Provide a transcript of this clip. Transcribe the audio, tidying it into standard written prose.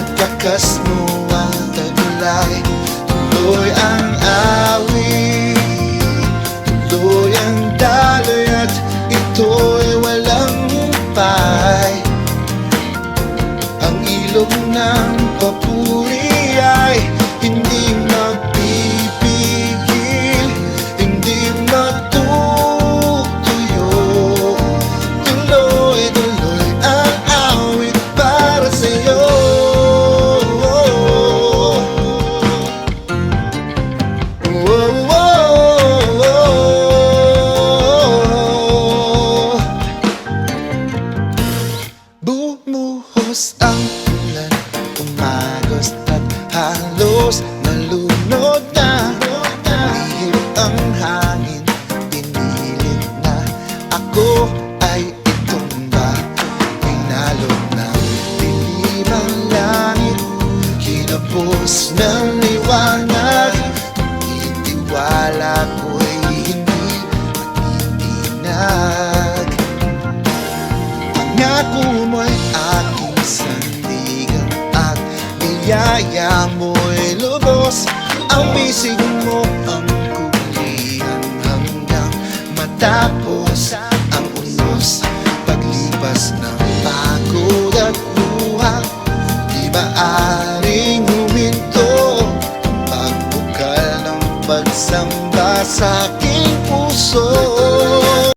pagkakas mo ang taglay. Tuloy ang awit, tuloy ang daloy, at ito'y walang humpay. Ang ilog ng papuri ay hindi magpipigil, hindi matutuyo. Tuloy-tuloy ang awit para sa'yo. Bumuhos ang ulan, umagos at halos nalunod na. Umihip ang hangin, pinilit na ako ay itumba. Pinalog ng dilim ang langit, kinapos ng liwanag. Itiwala ko'y hindi matitinag. Pangako mo'y aking sandigan at biyaya mo'y lubos. Ang bisig mo ang kulihan hanggang matapos ang unos. Paglipas ng pagod at luha, di maaaring huminto ang pagbukal ng pagsamba sa aking puso.